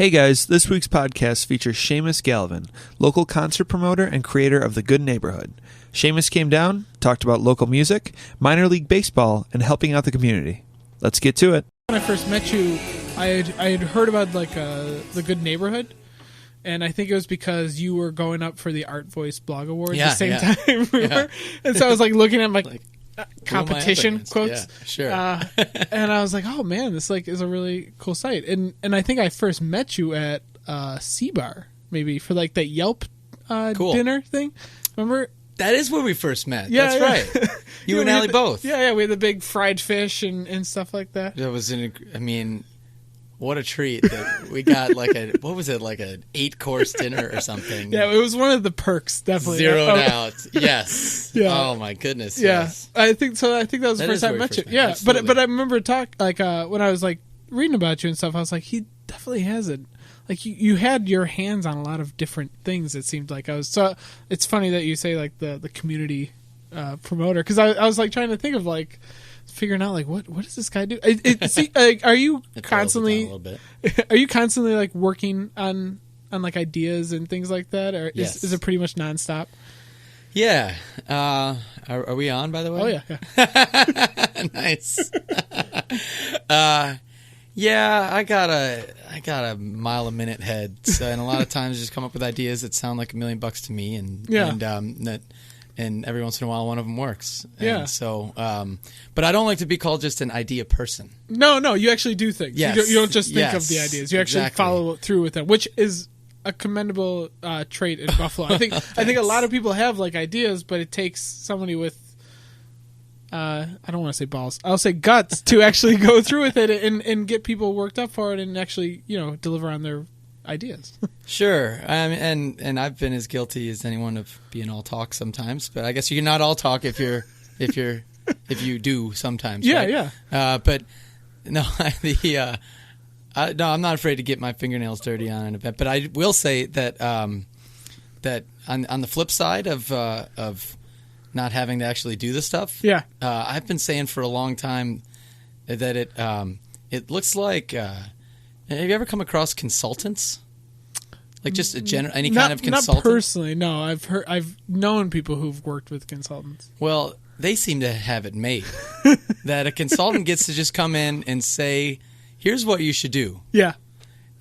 Hey guys, this week's podcast features Seamus Gallivan, local concert promoter and creator of The Good Neighborhood. Seamus came down, talked about local music, minor league baseball, and helping out the community. Let's get to it. When I first met you, I had heard about The Good Neighborhood, and I think it was because you were going up for the Art Voice Blog Awards at the same time we were. And so I was looking at my competition quotes. Yeah, sure. And I was like, oh man, this is a really cool site. And I think I first met you at C-Bar, maybe for that Yelp dinner thing. Remember? That is where we first met. Yeah, That's right. You and Allie both. Yeah, we had the big fried fish and stuff like that. That was what a treat that we got an 8-course dinner or something. Yeah, it was one of the perks, definitely. Zeroed out. Yes. Yeah. Oh my goodness. Yeah. Yes. I think so. I think that was the first time I met you. Yeah. Absolutely. But I remember when I was reading about you and stuff, I was like, he definitely has it. You had your hands on a lot of different things. It seemed like it's funny that you say the community promoter, because I was trying to think of figuring out what does this guy do? Are you constantly working on ideas and things like that, or yes. is it pretty much nonstop? Yeah. Are we on, by the way? Oh yeah. Nice. Yeah, I got a mile a minute head, and a lot of times just come up with ideas that sound like $1 million to me, and every once in a while one of them works. Yeah. And so, but I don't like to be called just an idea person. No, you actually do things. Yes. You don't just think of the ideas. You actually follow through with them, which is a commendable trait in Buffalo. I think a lot of people have ideas, but it takes somebody with I don't want to say balls. I'll say guts to actually go through with it and get people worked up for it and actually deliver on their ideas. Sure, and I've been as guilty as anyone of being all talk sometimes, but I guess you're not all talk if you do sometimes. Yeah, right? yeah. But no, I'm not afraid to get my fingernails dirty on an event. But I will say that that on the flip side of not having to actually do the stuff, yeah, I've been saying for a long time that it looks like. Have you ever come across consultants? Just any kind of consultant? Not personally, no. I've known people who've worked with consultants. Well, they seem to have it made that a consultant gets to just come in and say, "Here's what you should do." Yeah.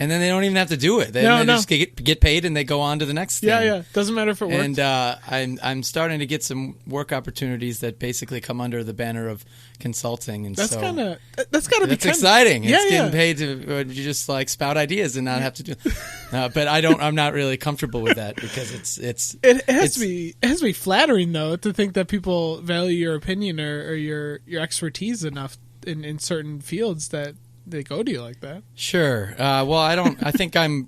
And then they don't even have to do it. They just get paid and they go on to the next thing. Yeah. Doesn't matter if it works. And I'm starting to get some work opportunities that basically come under the banner of consulting. And that's got to be that's exciting. It's getting paid to just spout ideas and not have to do. But I'm not really comfortable with that because it has to be flattering though to think that people value your opinion or your expertise enough in certain fields that they go to you like that. Sure. Well, I think I'm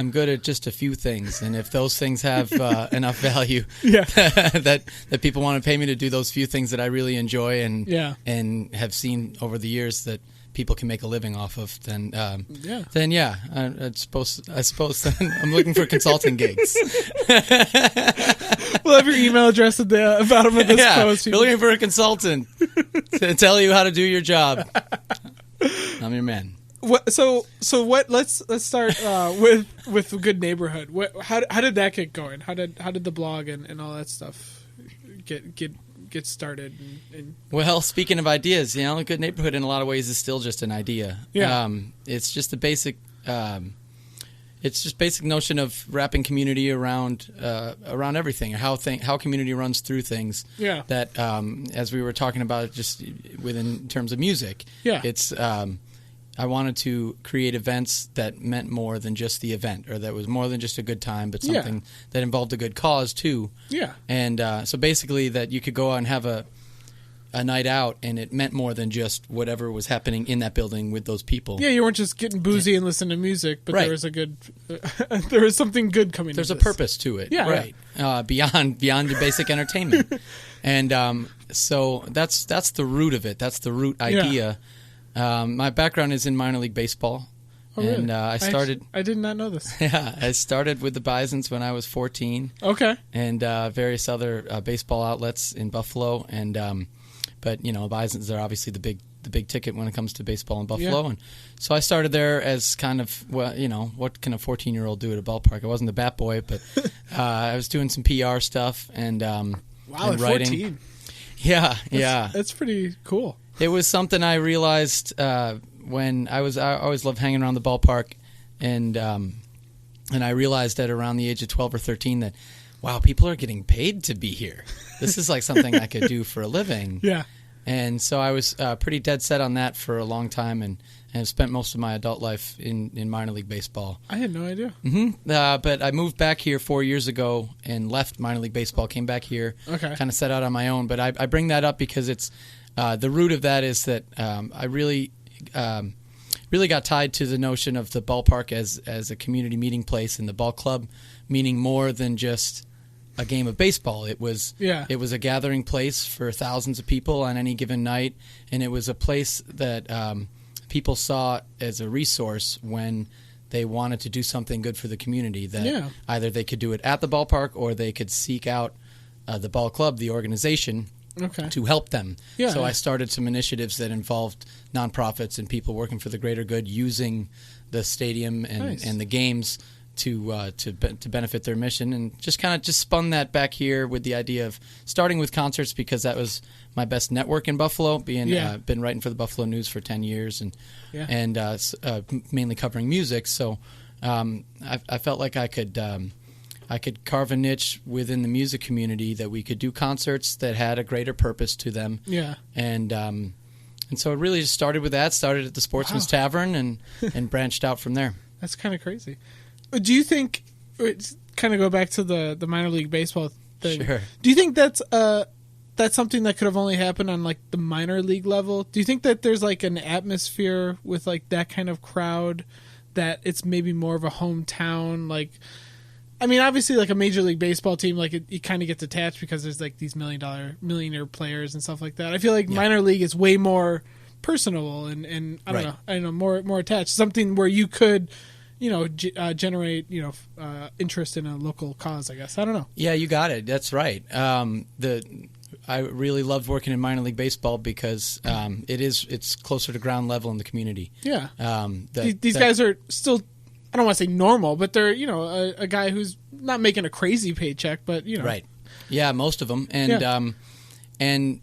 good at just a few things, and if those things have enough value, that people want to pay me to do those few things that I really enjoy and have seen over the years that people can make a living off of, then I suppose then I'm looking for consulting gigs. We'll have your email address at the bottom of this post. You're looking for a consultant to tell you how to do your job. I'm your man. So what? Let's start with the Good Neighborhood. How did that get going? How did the blog and all that stuff get started? Well, speaking of ideas, the Good Neighborhood in a lot of ways is still just an idea. Yeah. It's just the basic. It's just basic notion of wrapping community around everything, how community runs through things. Yeah. That as we were talking about, just in terms of music. Yeah. It's I wanted to create events that meant more than just the event, or that was more than just a good time, but something that involved a good cause too. Yeah. And so basically, that you could go out and have a night out, and it meant more than just whatever was happening in that building with those people. Yeah, you weren't just getting boozy and listening to music, but there was there was something good coming. There's a purpose to it, right? Yeah. Beyond the basic entertainment, and so that's the root of it. That's the root idea. My background is in minor league baseball. Oh, really? And I started. I did not know this. Yeah, I started with the Bisons when I was 14. Okay. And various other baseball outlets in Buffalo, and but Bisons are obviously the the big ticket when it comes to baseball in Buffalo. And so I started there as kind of, well, what can a 14-year-old do at a ballpark? I wasn't the bat boy, but I was doing some PR stuff and wow, and at writing. 14. Yeah. That's pretty cool. It was something I realized when I always loved hanging around the ballpark, and I realized at around the age of 12 or 13 that, wow, people are getting paid to be here. This is like something I could do for a living. Yeah. And so I was pretty dead set on that for a long time, and have spent most of my adult life in minor league baseball. I had no idea. But I moved back here 4 years ago and left minor league baseball, came back here, kind of set out on my own. But I bring that up because it's the root of that is that I really got tied to the notion of the ballpark as a community meeting place, and the ball club meaning more than just a game of baseball. It was a gathering place for thousands of people on any given night, and it was a place that people saw as a resource when they wanted to do something good for the community, that either they could do it at the ballpark or they could seek out the ball club, the organization, to help them. So I started some initiatives that involved nonprofits and people working for the greater good, using the stadium and the games to benefit their mission, and just spun that back here with the idea of starting with concerts, because that was my best network in Buffalo, been writing for the Buffalo News for 10 years and mainly covering music. So I felt like I could carve a niche within the music community, that we could do concerts that had a greater purpose to them. And so it really just started with that. Started at the Sportsmen's Tavern and branched out from there. That's kind of crazy. Do you think, kind of go back to the minor league baseball thing? Sure. Do you think that's something that could have only happened on like the minor league level? Do you think that there's like an atmosphere with like that kind of crowd, that it's maybe more of a hometown? Like, I mean, obviously, like a major league baseball team, like it kind of gets attached because there's like these millionaire players and stuff like that. I feel like minor league is way more personable and I don't know, more attached. Something where you could, generate, interest in a local cause, I guess. I don't know. Yeah, you got it. That's right. I really loved working in minor league baseball because it's closer to ground level in the community. Yeah. These guys are still, I don't want to say normal, but they're, a guy who's not making a crazy paycheck, but, Right. Yeah, most of them. And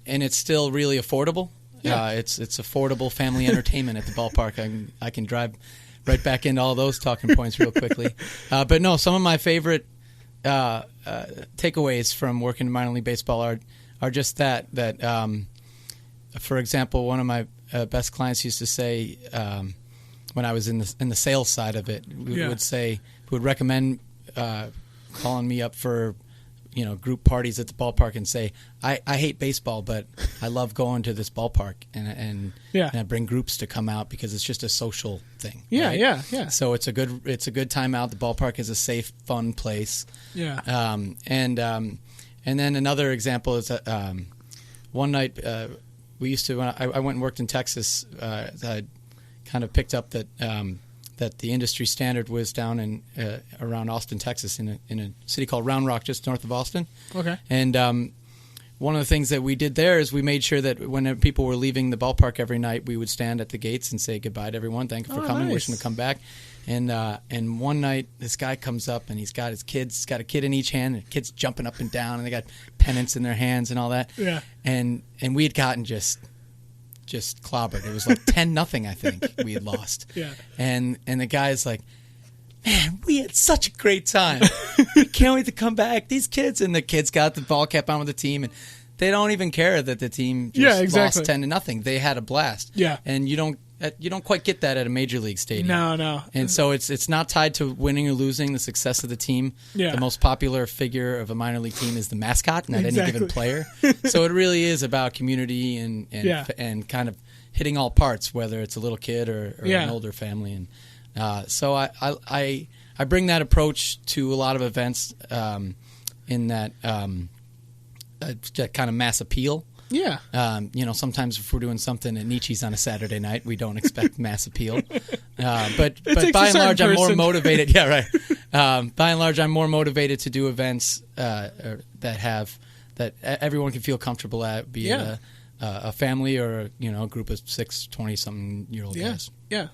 it's still really affordable. Yeah. It's affordable family entertainment at the ballpark. I can drive right back into all those talking points real quickly. But no, some of my favorite takeaways from working in minor league baseball are just that for example, one of my best clients used to say, when I was in the sales side of it, would recommend calling me up for group parties at the ballpark and say, I hate baseball, but I love going to this ballpark, and I bring groups to come out because it's just a social thing. Yeah. So it's a good time out. The ballpark is a safe, fun place. Yeah. And then another example is one night we used to, when I went and worked in Texas, I kind of picked up that the industry standard was down in around Austin, Texas, in a city called Round Rock, just north of Austin. Okay. And one of the things that we did there is we made sure that when people were leaving the ballpark every night, we would stand at the gates and say goodbye to everyone, thank you for coming, wish them to come back. And one night this guy comes up and he's got his kids, he's got a kid in each hand, and the kids jumping up and down, and they got pennants in their hands and all that. Yeah. And we had gotten just clobbered. It was like 10-0, I think we had lost. Yeah. And the guy's like, man, we had such a great time. We can't wait to come back. These kids, and the kids got the ball cap on with the team, and they don't even care that the team just lost 10-0. They had a blast. Yeah. And you don't quite get that at a major league stadium. No. And so it's not tied to winning or losing, the success of the team. Yeah. The most popular figure of a minor league team is the mascot, not any given player. So it really is about community and kind of hitting all parts, whether it's a little kid or an older family. And so I bring that approach to a lot of events in that kind of mass appeal. Yeah. Sometimes if we're doing something at Nietzsche's on a Saturday night, we don't expect mass appeal. But by and large, I'm more motivated. Yeah, right. By and large, I'm more motivated to do events that everyone can feel comfortable at, be it a family or a group of 20-something-year-old guys. Yeah.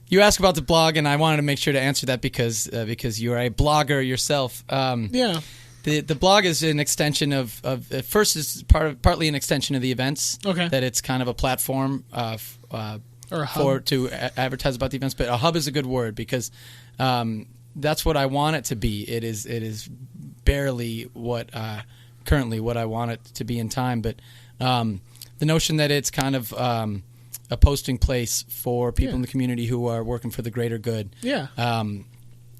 You asked about the blog, and I wanted to make sure to answer that because you're a blogger yourself. The blog is an extension of at first it's partly an extension of the events. Okay. That it's kind of a platform or a hub to advertise about the events, but a hub is a good word because that's what I want it to be. It is barely currently what I want it to be in time, but the notion that it's kind of a posting place for people in the community who are working for the greater good. Yeah.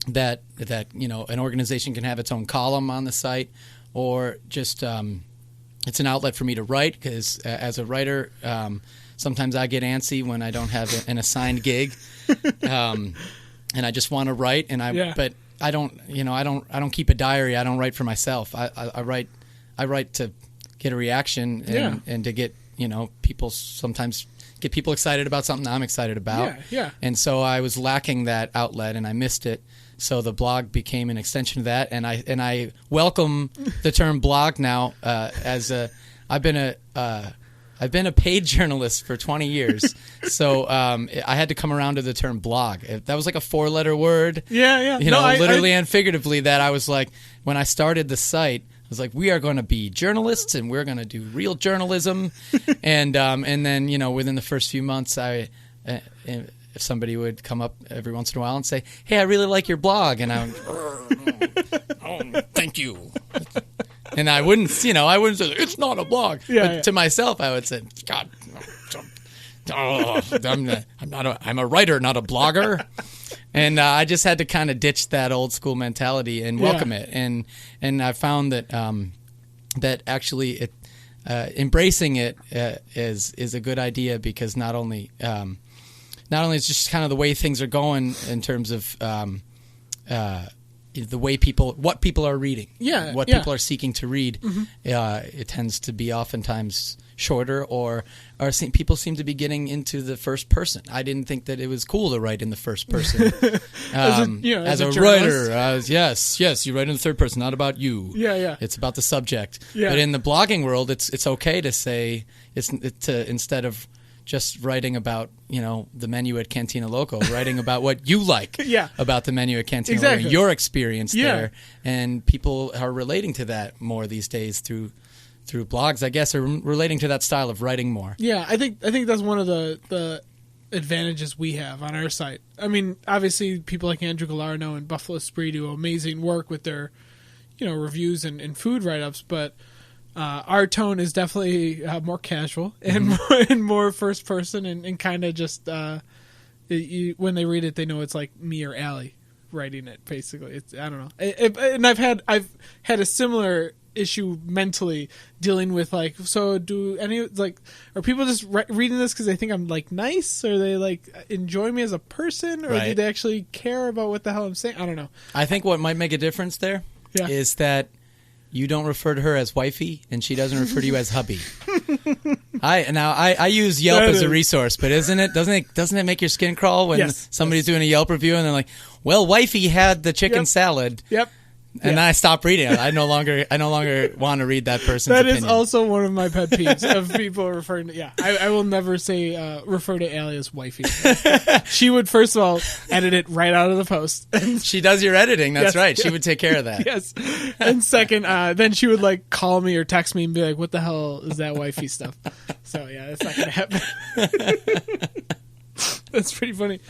That an organization can have its own column on the site, or just it's an outlet for me to write because as a writer, sometimes I get antsy when I don't have an assigned gig, and I just want to write. But I don't keep a diary. I don't write for myself. I write to get a reaction and to get people sometimes. Get people excited about something I'm excited about. Yeah. And so I was lacking that outlet and I missed it. So the blog became an extension of that, and I welcome the term blog now. I've been a paid journalist for 20 years, so I had to come around to the term blog. That was like a 4-letter word. Yeah. Literally and figuratively. That I was like, when I started the site, I was like, we are going to be journalists and we're going to do real journalism, and then within the first few months, if somebody would come up every once in a while and say, "Hey, I really like your blog," and I would, "Oh, thank you," and I wouldn't say it's not a blog. To myself, I would say, "God, I'm a writer, not a blogger." And I just had to kind of ditch that old school mentality and welcome it. And I found that that actually embracing it is a good idea because not only it's just kind of the way things are going in terms of the way what people are reading, what people are seeking to read. Mm-hmm. It tends to be oftentimes shorter, or people seem to be getting into the first person. I didn't think that it was cool to write in the first person. As a writer, yes, you write in the third person, not about you. Yeah. It's about the subject. Yeah. But in the blogging world, it's okay to say instead of just writing about the menu at Cantina Loco, writing about what you like about the menu at Cantina Loco, your experience there, and people are relating to that more these days through blogs, I guess, are relating to that style of writing more. Yeah, I think that's one of the advantages we have on our site. I mean, obviously, people like Andrew Gallarno and Buffalo Spree do amazing work with their reviews and food write-ups, but our tone is definitely more casual and more first person and kind of just when they read it, they know it's like me or Allie writing it. Basically, I don't know. And I've had a similar issue mentally dealing with are people just reading this because they think I'm like nice, or they like enjoy me as a person, or do they actually care about what the hell I'm saying? I don't know. I think what might make a difference there is that you don't refer to her as wifey, and she doesn't refer to you as hubby. I use Yelp as a resource, but doesn't it make your skin crawl when somebody's doing a Yelp review and they're like, "Well, wifey had the chicken salad." Yep. And then I stopped reading it. I no longer want to read that person's opinion. That is also one of my pet peeves of people referring to. Yeah, I will never say refer to Allie as wifey. She would first of all edit it right out of the post. She does your editing. That's right. She would take care of that. Yes. And second, then she would like call me or text me and be like, "What the hell is that wifey stuff?" So yeah, that's not gonna happen. That's pretty funny.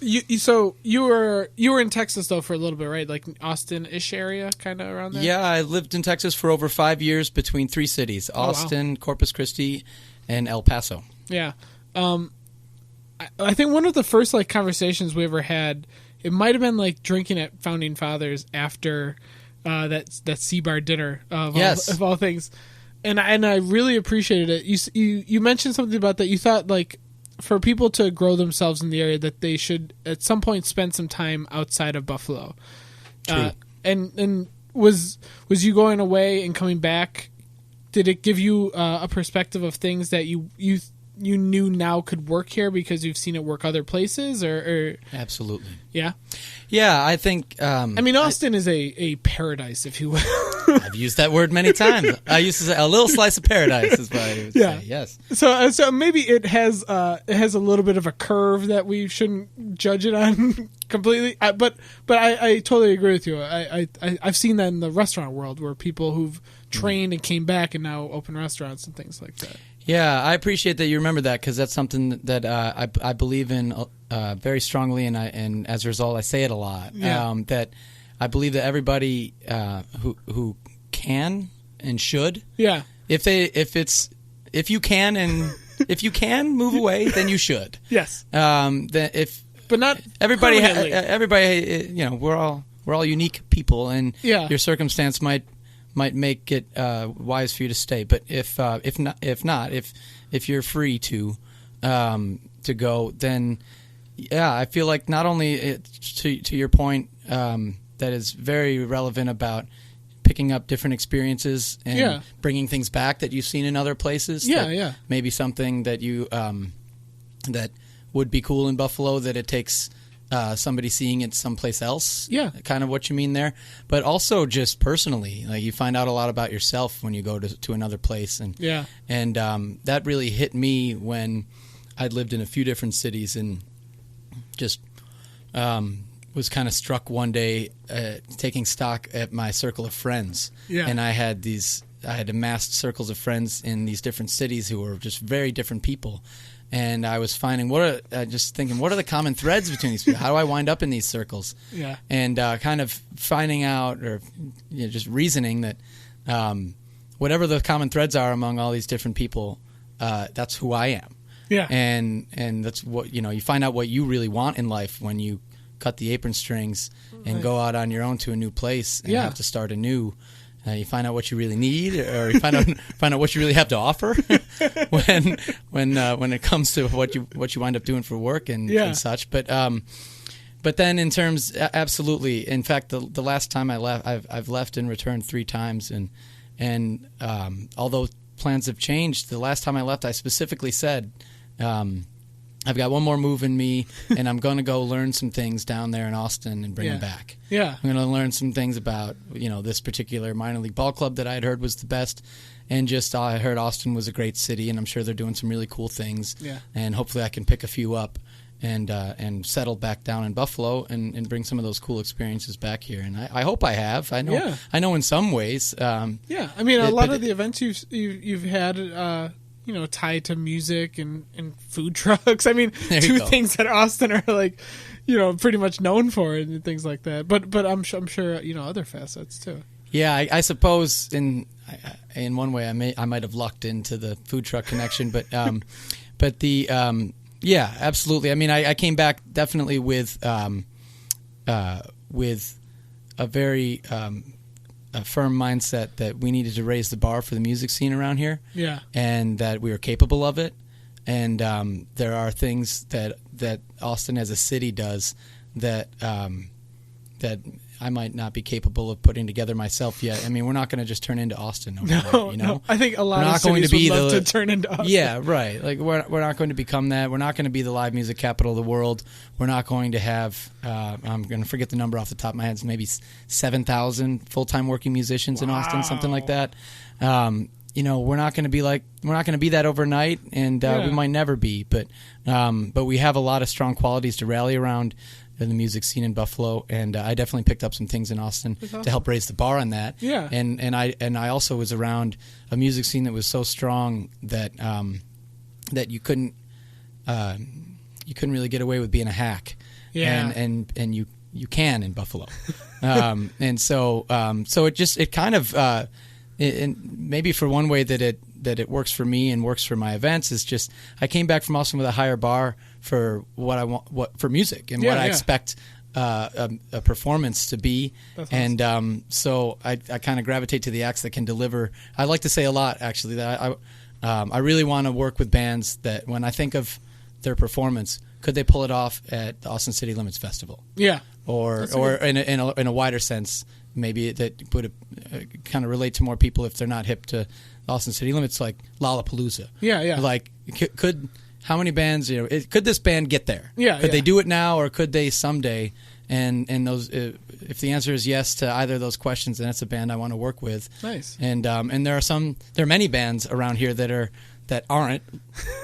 You were in Texas though for a little bit, right? Like Austin-ish area, kind of around there. Yeah, I lived in Texas for over 5 years between 3 cities: Austin, Corpus Christi, and El Paso. Yeah, I think one of the first like conversations we ever had, it might have been like drinking at Founding Fathers after that C-Bar dinner of all things, and I really appreciated it. You mentioned something about that. You thought like, for people to grow themselves in the area, that they should at some point spend some time outside of Buffalo. True. And was you going away and coming back? Did it give you a perspective of things that you knew now could work here because you've seen it work other places? Or Absolutely. Yeah. Yeah, I think. Austin is a paradise, if you will. I've used that word many times. I used to say a little slice of paradise is what I would say. Yes. So maybe it has a little bit of a curve that we shouldn't judge it on completely. But I totally agree with you. I've seen that in the restaurant world where people who've trained and came back and now open restaurants and things like that. Yeah, I appreciate that you remember that because that's something that I believe in very strongly, and as a result, I say it a lot. Yeah. That I believe that everybody who can and should, if you can move away, then you should. Yes. But not everybody. Everybody, we're all unique people, and your circumstance might make it wise for you to stay. But if you're free to go, then I feel like not only to your point that is very relevant about picking up different experiences and bringing things back that you've seen in other places. Maybe something that you that would be cool in Buffalo that it takes somebody seeing it someplace else. Kind of what you mean there. But also just personally, like you find out a lot about yourself when you go to another place. And that really hit me when I'd lived in a few different cities and just was kind of struck one day taking stock at my circle of friends. And I had amassed circles of friends in these different cities who were just very different people. And I was finding what are the common threads between these people? How do I wind up in these circles? And kind of finding out, or just reasoning that whatever the common threads are among all these different people, that's who I am. And that's what you find out what you really want in life when you cut the apron strings and go out on your own to a new place and have to start anew. You find out what you really need, or you find out what you really have to offer when it comes to what you wind up doing for work and such. But then in terms, absolutely. In fact, the last time I left, I've left and returned 3 times, and although plans have changed, the last time I left, I specifically said, I've got one more move in me, and I'm going to go learn some things down there in Austin and bring them back. I'm going to learn some things about this particular minor league ball club that I had heard was the best, and just I heard Austin was a great city, and I'm sure they're doing some really cool things. And hopefully I can pick a few up and settle back down in Buffalo and bring some of those cool experiences back here. And I hope I have. I know in some ways. I mean, a lot of the events you've had. Tied to music and food trucks. I mean, 2 things that Austin are like, pretty much known for and things like that. But I'm sure other facets too. Yeah, I suppose in one way I might have lucked into the food truck connection, but the absolutely. I mean, I came back definitely with a very a firm mindset that we needed to raise the bar for the music scene around here, and that we were capable of it. And there are things that Austin as a city does that that I might not be capable of putting together myself yet. I mean, we're not going to just turn into Austin overnight, No. I think a lot of cities would love to turn into Austin. Yeah, right. Like we're not going to become that. We're not going to be the live music capital of the world. We're not going to have. I'm going to forget the number off the top of my head. It's maybe 7,000 full-time working musicians in Austin, something like that. We're not going to be that overnight, and we might never be. But we have a lot of strong qualities to rally around in the music scene in Buffalo, and I definitely picked up some things in Austin to help raise the bar on that. Yeah. And I also was around a music scene that was so strong that that you couldn't really get away with being a hack. Yeah. And you can in Buffalo. And so it kind of and maybe for one way that it works for me and works for my events is just I came back from Austin with a higher bar for what I want for music and what I expect a performance to be. That's and so I kind of gravitate to the acts that can deliver. I like to say a lot actually that I really want to work with bands that when I think of their performance, could they pull it off at the Austin City Limits Festival? Yeah. Or in a wider sense, maybe that would kind of relate to more people if they're not hip to Austin City Limits, like Lollapalooza. Yeah. Like, how many bands, could this band get there? Yeah. Could they do it now, or could they someday? And those, if the answer is yes to either of those questions, then it's a band I want to work with. Nice. And there are many bands around here that aren't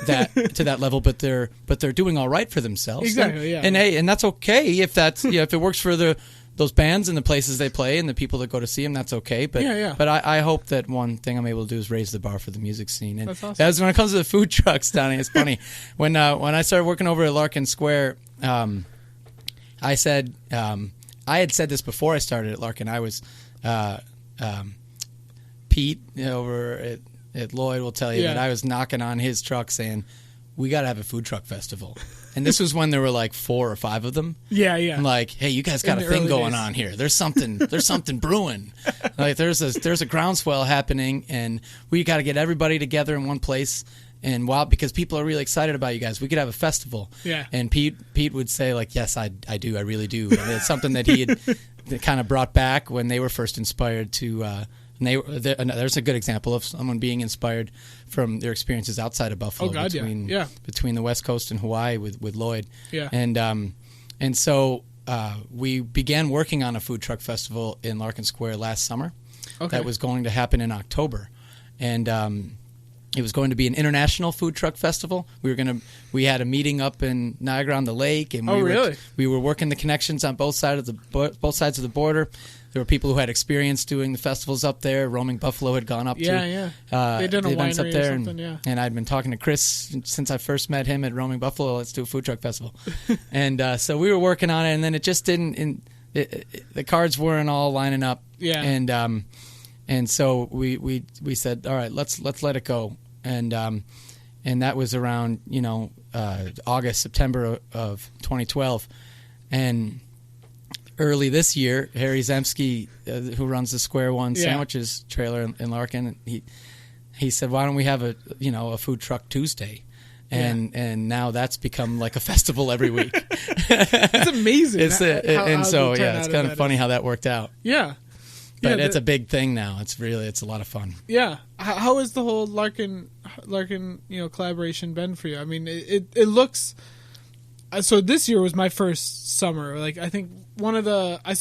to that level, but they're doing all right for themselves. Exactly. And that's okay if that's if it works for those bands and the places they play and the people that go to see them. That's okay. But But I hope that one thing I'm able to do is raise the bar for the music scene. And that's awesome. That's when it comes to the food trucks, Donnie. It's funny when I started working over at Larkin Square. I had said this before I started at Larkin. I was Pete over at Lloyd will tell you that I was knocking on his truck saying, we got to have a food truck festival. And this was when there were like 4 or 5 of them. Yeah. I'm like, hey, you guys got a thing going on here. There's something brewing. Like there's a groundswell happening, and we got to get everybody together in one place. And because people are really excited about you guys, we could have a festival. Yeah. And Pete would say like, yes, I do, I really do. And it's something that he had kind of brought back when they were first inspired to. There's a good example of someone being inspired from their experiences outside of Buffalo, between the West Coast and Hawaii with Lloyd. Yeah. And so we began working on a food truck festival in Larkin Square last summer. Okay. That was going to happen in October, and it was going to be an international food truck festival. We had a meeting up in Niagara on the Lake, and we were working the connections on both sides of the border. There were people who had experience doing the festivals up there. Roaming Buffalo had gone up they did a winery up there, or something. And I'd been talking to Chris since I first met him at Roaming Buffalo. Let's do a food truck festival, and so we were working on it, and then it just didn't. The cards weren't all lining up. Yeah, and so we said, all right, let's let it go, and that was around August, September of 2012, and early this year, Harry Zemsky, who runs the Square One Sandwiches trailer in Larkin, he said, why don't we have a food truck Tuesday? And now that's become like a festival every week. It's amazing. It's kind of funny how that worked out. Yeah. But it's a big thing now. It's a lot of fun. Yeah. How has the whole Larkin collaboration been for you? I mean, it looks. So this year was my first summer. Like I think one of the I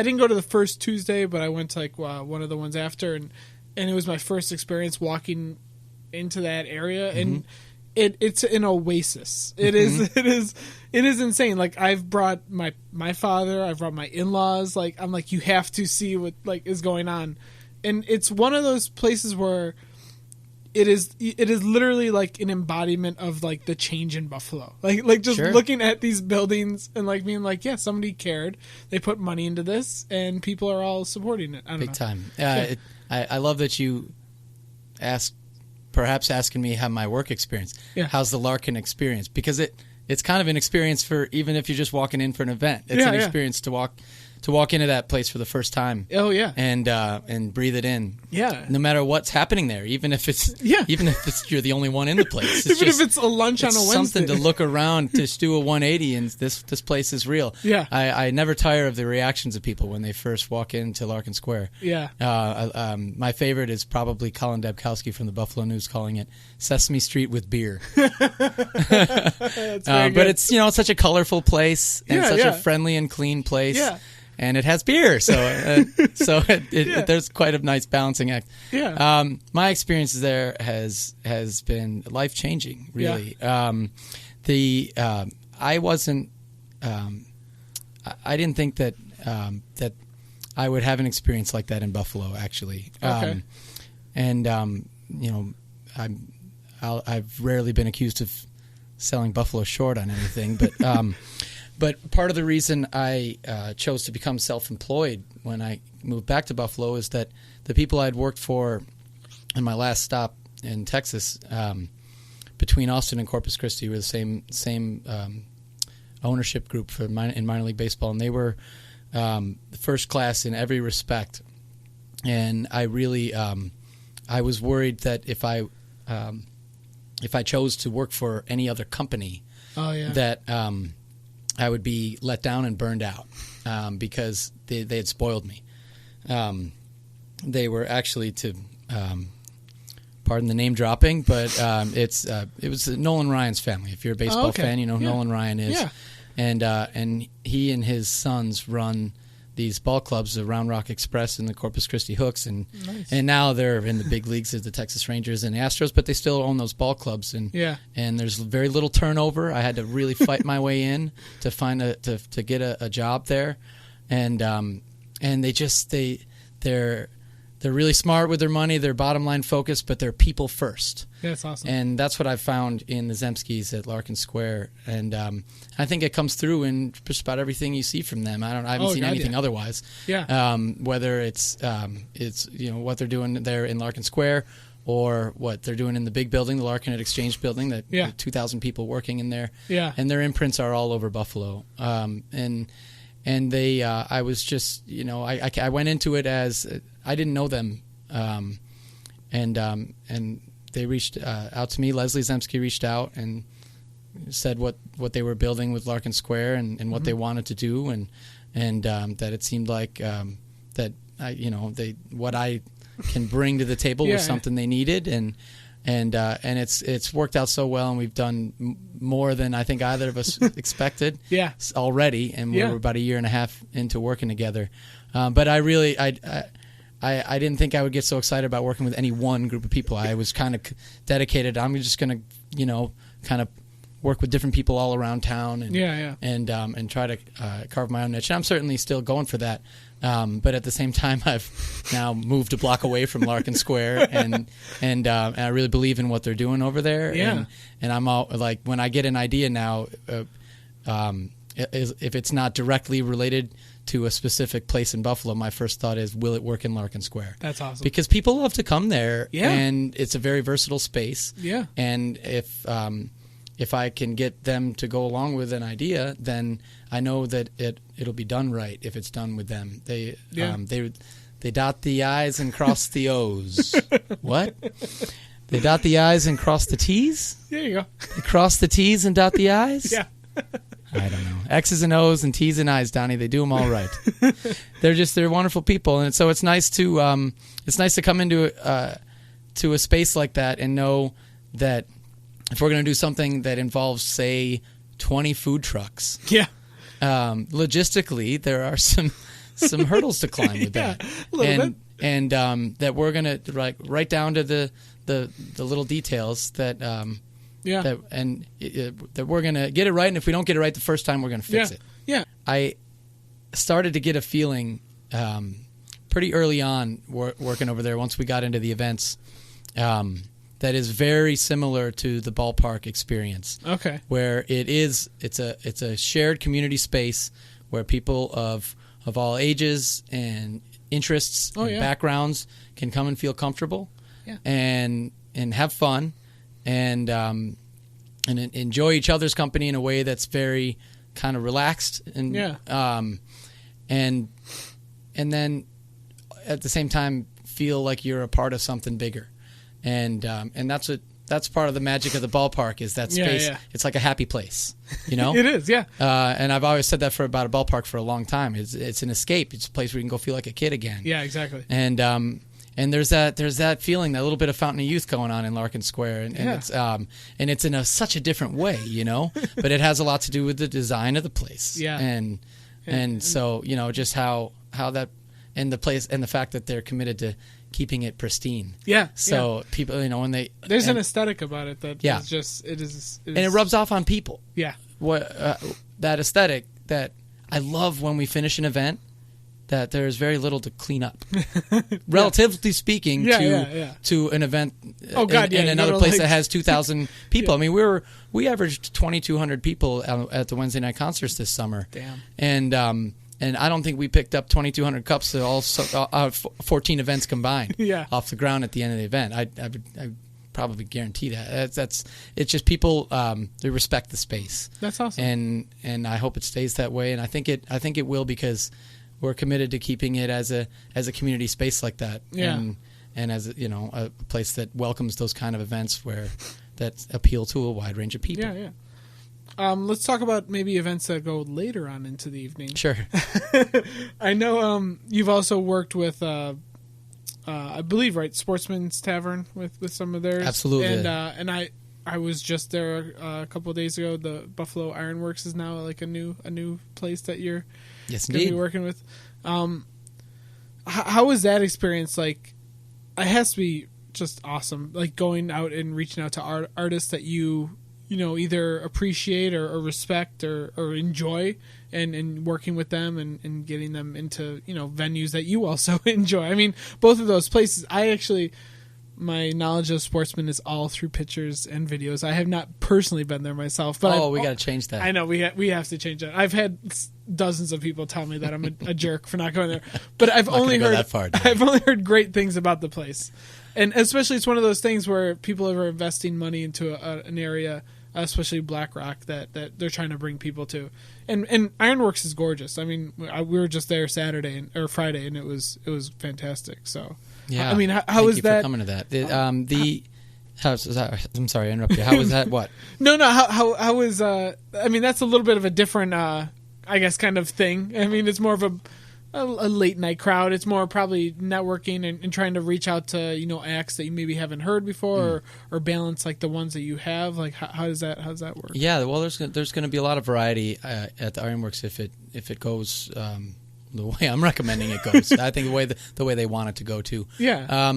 didn't go to the first Tuesday, but I went to like one of the ones after, and it was my first experience walking into that area, and it's an oasis. It is insane. Like I've brought my father, I've brought my in-laws. Like I'm like, you have to see what like is going on, and it's one of those places where it is literally like an embodiment of like the change in Buffalo. Like just looking at these buildings and like being like, yeah, somebody cared. They put money into this, and people are all supporting it. I don't know. Big time. I love that you perhaps asking me how my work experience. Yeah. How's the Larkin experience? Because it's kind of an experience for even if you're just walking in for an event. It's an experience to walk into that place for the first time. Oh yeah. And breathe it in. Yeah. No matter what's happening there, even if it's you're the only one in the place. Even if it's a lunch on a Wednesday. Something to look around, to do a 180, and this place is real. Yeah. I never tire of the reactions of people when they first walk into Larkin Square. Yeah. My favorite is probably Colin Dabkowski from the Buffalo News calling it Sesame Street with beer. But it's it's such a colorful place and such a friendly and clean place. Yeah. And it has beer, so there's quite a nice balancing act. Yeah. My experience there has been life changing, really. Yeah. I wasn't. I didn't think that that I would have an experience like that in Buffalo, actually. Okay. I've rarely been accused of selling Buffalo short on anything, but. But part of the reason I chose to become self-employed when I moved back to Buffalo is that the people I'd worked for in my last stop in Texas, between Austin and Corpus Christi, were the same ownership group in minor league baseball, and they were the first class in every respect. And I really, I was worried that if I chose to work for any other company, that I would be let down and burned out because they had spoiled me. They were actually, to pardon the name dropping, but it was Nolan Ryan's family. If you're a baseball fan, you know who Nolan Ryan is. Yeah. and he and his sons run these ball clubs, the Round Rock Express and the Corpus Christi Hooks, and now they're in the big leagues as the Texas Rangers and Astros, but they still own those ball clubs, and there's very little turnover. I had to really fight my way in to find to get a job there, and they're really smart with their money. They're bottom line focused, but they're people first. Yeah, that's awesome. And that's what I've found in the Zemskis at Larkin Square. And I think it comes through in just about everything you see from them. I haven't seen anything otherwise. Yeah. Whether it's what they're doing there in Larkin Square, or what they're doing in the big building, the Larkin at Exchange building, that 2,000 people working in there. Yeah. And their imprints are all over Buffalo. And they, I was just, I went into it as I didn't know them, and they reached out to me. Leslie Zemsky reached out and said what they were building with Larkin Square and what they wanted to do, and that it seemed like that what I can bring to the table was something they needed, and it's worked out so well, and we've done more than I think either of us expected already, and we're about a year and a half into working together. But I didn't think I would get so excited about working with any one group of people. I was kind of dedicated. I'm just going to, kind of work with different people all around town and try to carve my own niche. And I'm certainly still going for that. But at the same time, I've now moved a block away from Larkin Square, and I really believe in what they're doing over there. Yeah. And I'm all like, when I get an idea now, if it's not directly related to a specific place in Buffalo, my first thought is, will it work in Larkin Square? That's awesome. Because people love to come there, and it's a very versatile space. Yeah. And if I can get them to go along with an idea, then I know that it'll be done right if it's done with them. They dot the I's and cross the O's. What? They dot the I's and cross the T's? There you go. They cross the T's and dot the I's? Yeah. I don't know. X's and O's and T's and I's, Donnie. They do them all right. They're wonderful people, and so it's nice to come into to a space like that and know that if we're going to do something that involves, say, 20 food trucks, logistically there are some hurdles to climb with that, a little bit. And that we're going to right down to the little details that. That we're going to get it right, and if we don't get it right the first time, we're going to fix it. Yeah. I started to get a feeling pretty early on working over there, once we got into the events, that is very similar to the ballpark experience. Okay. Where it's a shared community space where people of all ages and interests and backgrounds can come and feel comfortable and have fun. And enjoy each other's company in a way that's very kind of relaxed, and then at the same time feel like you're a part of something bigger, and that's part of the magic of the ballpark, is that space. It's like a happy place, It is, and I've always said that about a ballpark for a long time. It's an escape. It's a place where you can go feel like a kid again. Yeah, exactly. And there's that feeling, that little bit of Fountain of Youth going on in Larkin Square, and it's in such a different way, but it has a lot to do with the design of the place, and so just how that, and the place, and the fact that they're committed to keeping it pristine. So people, when there's an aesthetic about it that is just it is, and it rubs off on people. That aesthetic that I love when we finish an event, that there's very little to clean up, relatively speaking, to an event in another place that has 2,000 people. I mean, we averaged 2,200 people at the Wednesday night concerts this summer. Damn. And I don't think we picked up 2,200 cups to all 14 events combined off the ground at the end of the event. I probably guarantee that. It's just people they respect the space. That's awesome. And I hope it stays that way. And I think it will, because we're committed to keeping it as a community space like that, and as a place that welcomes those kind of events that appeal to a wide range of people. Let's talk about maybe events that go later on into the evening. Sure. I know you've also worked with I believe Sportsmen's Tavern with some of theirs. Absolutely. And I I was just there a couple of days ago. The Buffalo Ironworks is now like a new place that you're going to be working with. How was that experience? Like, it has to be just awesome. Like going out and reaching out to artists that you either appreciate or respect or enjoy, and working with them and getting them into venues that you also enjoy. I mean, both of those places. My knowledge of Sportsmen is all through pictures and videos. I have not personally been there myself. But we got to change that. I know we have to change that. I've had dozens of people tell me that I'm a jerk for not going there, but I've only heard great things about the place, and especially it's one of those things where people are investing money into an area, especially Black Rock, that they're trying to bring people to, and Ironworks is gorgeous. I mean, we were just there Friday, and it was fantastic. So. Yeah, I mean, how Thank was you that? For coming to that. I'm sorry, I interrupted you. How was that? What? No. How was? I mean, that's a little bit of a different, I guess, kind of thing. I mean, it's more of a late night crowd. It's more probably networking and trying to reach out to acts that you maybe haven't heard before, or balance like the ones that you have. Like, how does that work? Yeah, well, there's going to be a lot of variety at the Ironworks if it goes. The way I'm recommending it goes. I think the way they want it to go too. Yeah.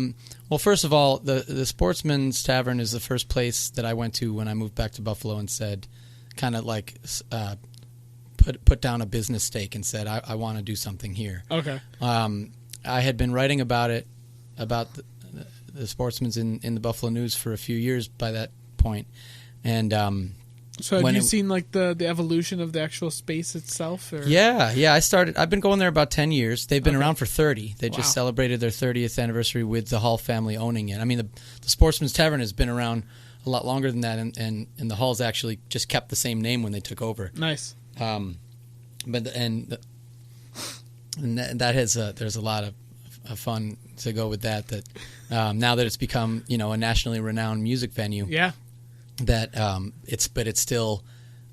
Well, first of all, the Sportsman's Tavern is the first place that I went to when I moved back to Buffalo and said, kind of like put down a business stake and said, I want to do something here. Okay. I had been writing about the Sportsman's in the Buffalo News for a few years by that point, and. So have you seen like the evolution of the actual space itself? Or? Yeah. I've been going there about 10 years. They've been around for 30. They just celebrated their 30th anniversary with the Hall family owning it. I mean, the Sportsman's Tavern has been around a lot longer than that, and the Halls actually just kept the same name when they took over. Nice. But that has there's a lot of fun to go with that. Now that it's become a nationally renowned music venue. Yeah. That it still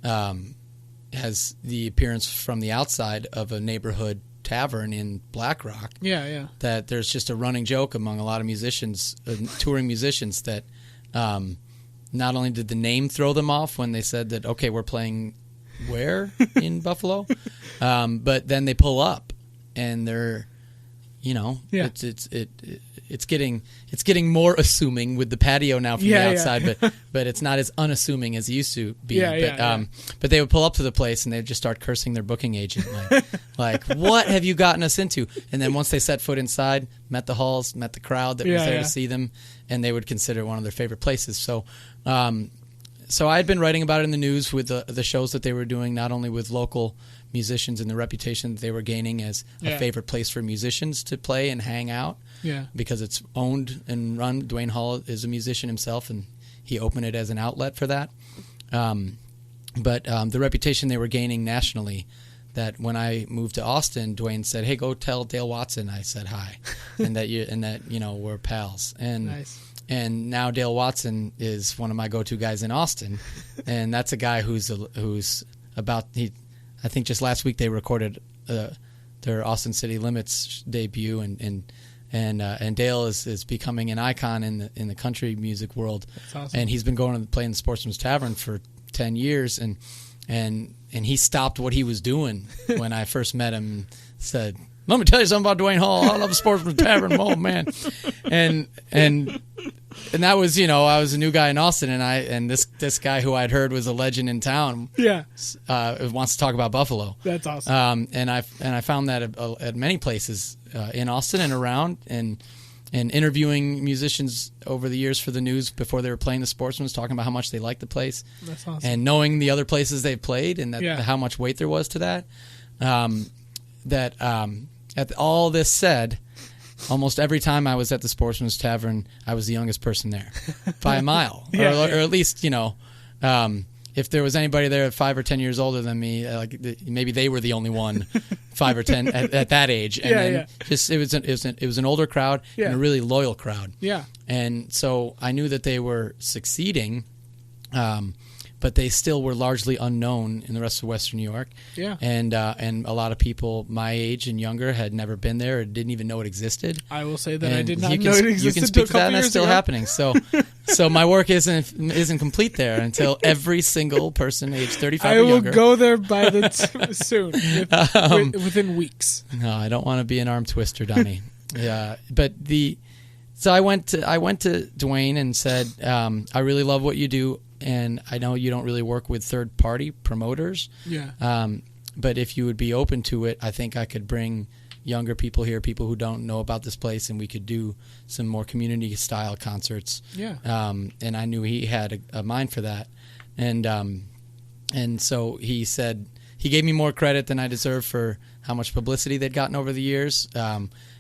has the appearance from the outside of a neighborhood tavern in Black Rock. Yeah. That there's just a running joke among a lot of musicians, touring musicians, that not only did the name throw them off when they said that, okay, we're playing where in Buffalo, but then they pull up and they're, it's getting more assuming with the patio now from the outside, but it's not as unassuming as it used to be. But they would pull up to the place and they'd just start cursing their booking agent, like what have you gotten us into? And then once they set foot inside, met the Halls, met the crowd that was there to see them, and they would consider it one of their favorite places. So I had been writing about it in the news with the shows that they were doing, not only with local musicians and the reputation that they were gaining as a favorite place for musicians to play and hang out. Yeah. Because it's owned and run. Dwayne Hall is a musician himself, and he opened it as an outlet for that. But the reputation they were gaining nationally, that when I moved to Austin, Dwayne said, "Hey, go tell Dale Watson I said hi," and that we're pals. And nice. And now Dale Watson is one of my go-to guys in Austin, and that's a guy who's about. I think just last week they recorded their Austin City Limits debut, and Dale is becoming an icon in the country music world. That's awesome. And he's been going to play in the Sportsman's Tavern for 10 years, and he stopped what he was doing when I first met him and said, "Let me tell you something about Dwayne Hall. I love the Sportsman's Tavern." Oh man, and that was I was a new guy in Austin, and this guy who I'd heard was a legend in town. Yeah, wants to talk about Buffalo. That's awesome. And I found that at many places in Austin and around, and interviewing musicians over the years for the news before they were playing the Sportsman's, talking about how much they liked the place. That's awesome. And knowing the other places they've played and how much weight there was to that. At all this said, almost every time I was at the Sportsman's Tavern, I was the youngest person there by a mile, or at least if there was anybody there at 5 or 10 years older than me, maybe they were the only one 5 or 10 at that age. And just it was an older crowd and a really loyal crowd. Yeah, and so I knew that they were succeeding. But they still were largely unknown in the rest of Western New York. Yeah. And a lot of people my age and younger had never been there or didn't even know it existed. I will say that I did not know it existed. You can speak to that, and that's still happening. So So my work isn't complete there until every single person aged 35 or younger. I will go there by soon, within weeks. No, I don't want to be an arm twister dummy. Yeah, but so I went to Dwayne and said, I really love what you do, and I know you don't really work with third-party promoters. Yeah. But if you would be open to it, I think I could bring younger people here, people who don't know about this place, and we could do some more community-style concerts. Yeah. And I knew he had a mind for that. And so he said, he gave me more credit than I deserve for how much publicity they'd gotten over the years,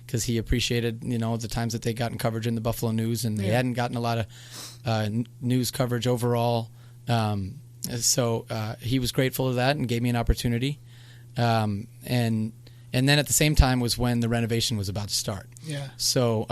because he appreciated, the times that they'd gotten coverage in the Buffalo News, and they hadn't gotten a lot of news coverage overall. So he was grateful to that and gave me an opportunity. And then at the same time was when the renovation was about to start. Yeah. So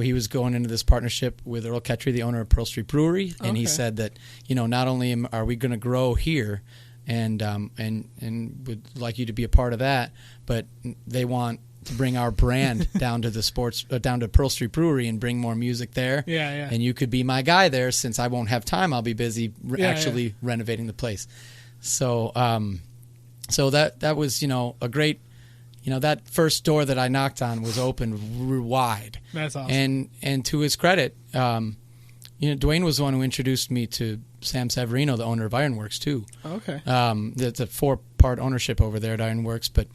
he was going into this partnership with Earl Ketry, the owner of Pearl Street Brewery, and he said that not only are we going to grow here, and would like you to be a part of that, but they want to bring our brand down to Pearl Street Brewery and bring more music there. Yeah. And you could be my guy there, since I won't have time. I'll be busy renovating the place. So that was, a great, that first door that I knocked on was open wide. That's awesome. And to his credit, Dwayne was the one who introduced me to Sam Severino, the owner of Ironworks, too. Okay. It's a 4-part ownership over there at Ironworks, but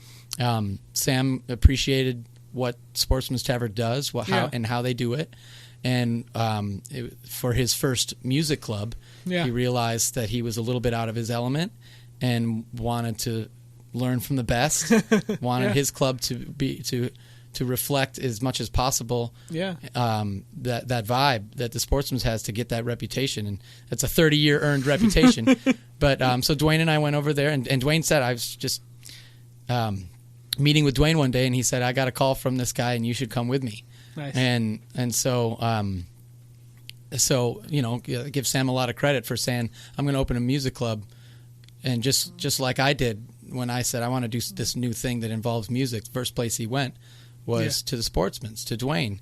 Sam appreciated what Sportsman's Tavern does, how they do it. And for his first music club, he realized that he was a little bit out of his element and wanted to learn from the best. Wanted his club to reflect as much as possible that vibe that the Sportsman's has, to get that reputation, and it's a 30-year earned reputation. But so Dwayne and I went over there, and Dwayne said, I was just meeting with Dwayne one day, and he said, I got a call from this guy, and you should come with me. Nice. And so give Sam a lot of credit for saying, I'm going to open a music club. And just like I did when I said I want to do this new thing that involves music, the first place he went was to the Sportsman's, to Dwayne.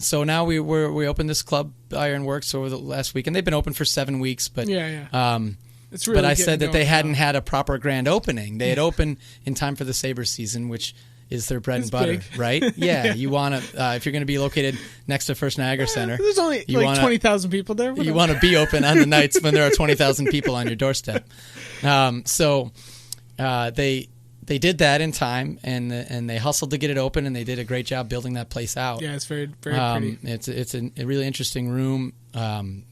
So now we opened this club, Ironworks, over the last week, and they've been open for 7 weeks. But it's really but I said that they hadn't had a proper grand opening. They had opened in time for the Sabres season, which is their bread and butter, big. right? Yeah, you want to if you're going to be located next to First Niagara Center. There's only 20,000 people there. You want to be open on the nights when there are 20,000 people on your doorstep. So they did that in time, and they hustled to get it open, and they did a great job building that place out. Yeah, it's very very pretty. It's a really interesting room, and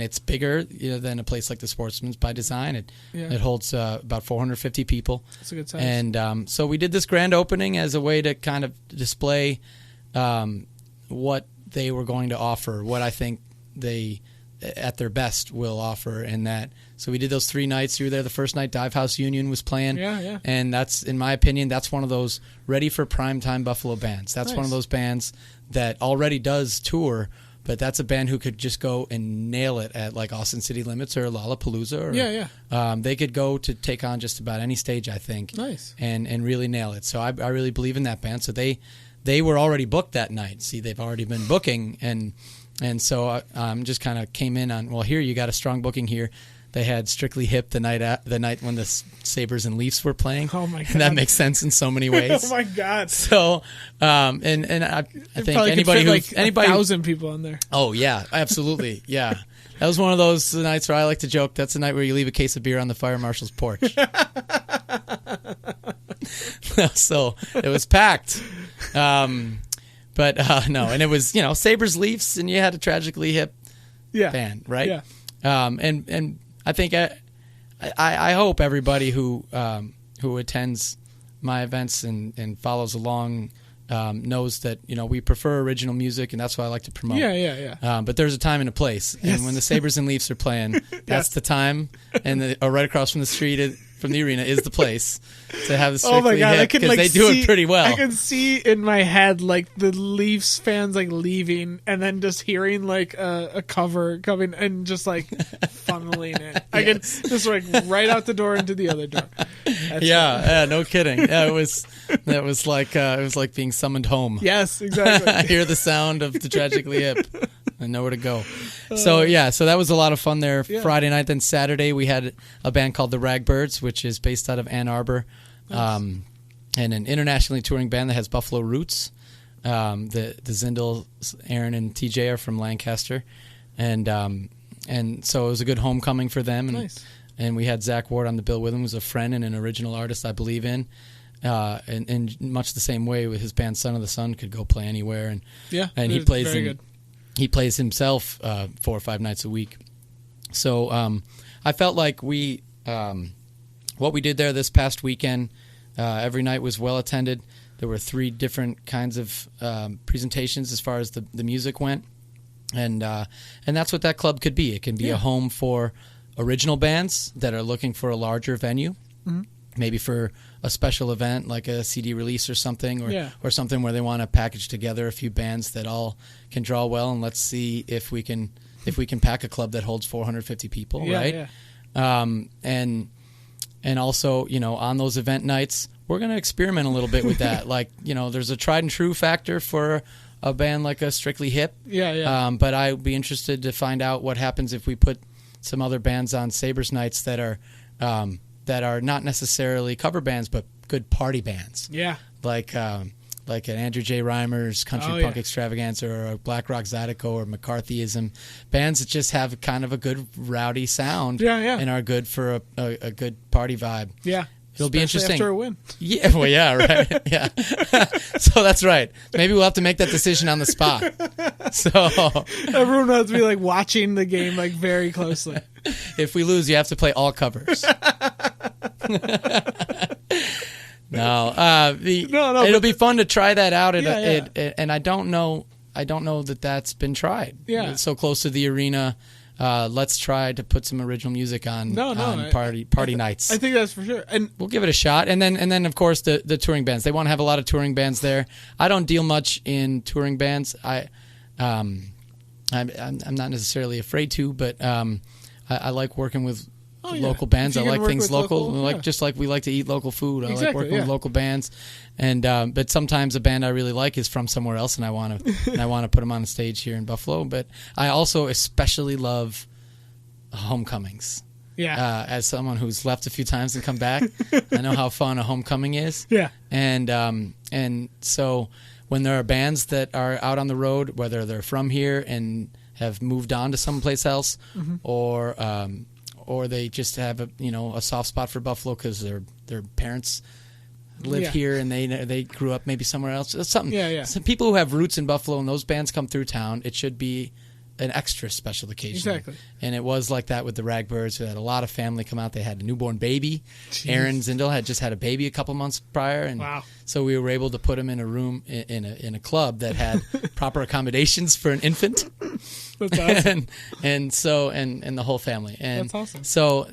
it's bigger than a place like the Sportsman's by design. It holds about 450 people. That's a good size. And so we did this grand opening as a way to kind of display what they were going to offer, what I think they at their best will offer, and that. So we did those 3 nights. You were there the first night. Dive House Union was playing. Yeah. And that's, in my opinion, that's one of those ready for primetime Buffalo bands. That's one of those bands that already does tour, but that's a band who could just go and nail it at like Austin City Limits or Lollapalooza. They could go to take on just about any stage, I think. Nice. And really nail it. So I really believe in that band. So they were already booked that night. See, they've already been booking, and so just kind of came in on, well, here you got a strong booking here. They had Strictly Hip the night when the Sabres and Leafs were playing. Oh my god! And that makes sense in so many ways. Oh my god! So, and I think anybody 1,000 people in there. Oh yeah, absolutely, yeah. That was one of those nights where I like to joke. That's the night where you leave a case of beer on the fire marshal's porch. So it was packed. But no, and it was Sabres Leafs, and you had a Tragically Hip band, right? Yeah. And I think I hope everybody who attends my events and follows along knows that we prefer original music, and that's what I like to promote. Yeah. But there's a time and a place, and when the Sabres and Leafs are playing, that's the time, and right across from the street from the arena is the place to have the Strictly Hip, because they do it pretty well. I can see in my head like the Leafs fans like leaving, and then just hearing like a cover coming and just like funneling it. I can just like right out the door into the other door. Yeah, no kidding. Yeah, it was like being summoned home. Yes, exactly. I hear the sound of the Tragically Hip. I know where to go. So that was a lot of fun there Friday night. Then Saturday we had a band called the Ragbirds, which is based out of Ann Arbor, and an internationally touring band that has Buffalo roots. The Zindel, Aaron and TJ are from Lancaster, and so it was a good homecoming for them. And, and we had Zach Ward on the bill with him, who's a friend and an original artist I believe in. In much the same way with his band Son of the Sun could go play anywhere, and he plays himself 4 or 5 nights a week. So I felt like what we did there this past weekend, every night was well attended. There were 3 different kinds of presentations as far as the music went, and that's what that club could be. It can be a home for original bands that are looking for a larger venue. Mm-hmm. Maybe for a special event like a CD release or something, or something where they want to package together a few bands that all can draw well, and let's see if we can pack a club that holds 450 people, right? And also, on those event nights, we're going to experiment a little bit with that. Like, there's a tried and true factor for a band like a Strictly Hip. But I'd be interested to find out what happens if we put some other bands on Sabres nights that are not necessarily cover bands, but good party bands. Yeah. Like an Andrew J. Reimer's Country Punk Extravaganza, or a Black Rock Zydeco, or McCarthyism. Bands that just have kind of a good rowdy sound and are good for a good party vibe. Yeah. It'll be interesting. After a win. Yeah, well, yeah, right. Yeah. So that's right. Maybe we'll have to make that decision on the spot. So everyone has to be like watching the game like very closely. If we lose, you have to play all covers. It'll be fun to try that out. And I don't know that that's been tried. Yeah. It's so close to the arena. Let's try to put some original music on party nights. I think that's for sure, and we'll give it a shot. And then of course the touring bands. They want to have a lot of touring bands there. I don't deal much in touring bands. I'm not necessarily afraid to, but I like working with local bands. I like things local. Just like we like to eat local food. I like working with local bands. And but sometimes a band I really like is from somewhere else, and I want to put them on the stage here in Buffalo. But I also especially love homecomings. Yeah. As someone who's left a few times and come back, I know how fun a homecoming is. Yeah. And so when there are bands that are out on the road, whether they're from here and have moved on to someplace else, or they just have a soft spot for Buffalo because their parents live here and they grew up maybe somewhere else. It's something. Some people who have roots in Buffalo and those bands come through town, it should be an extra special occasion. Exactly. And it was like that with the Ragbirds, who had a lot of family come out. They had a newborn baby. Jeez. Aaron Zindel had just had a baby a couple months prior, and so we were able to put him in a room in a club that had proper accommodations for an infant. That's awesome. and the whole family. And that's awesome. So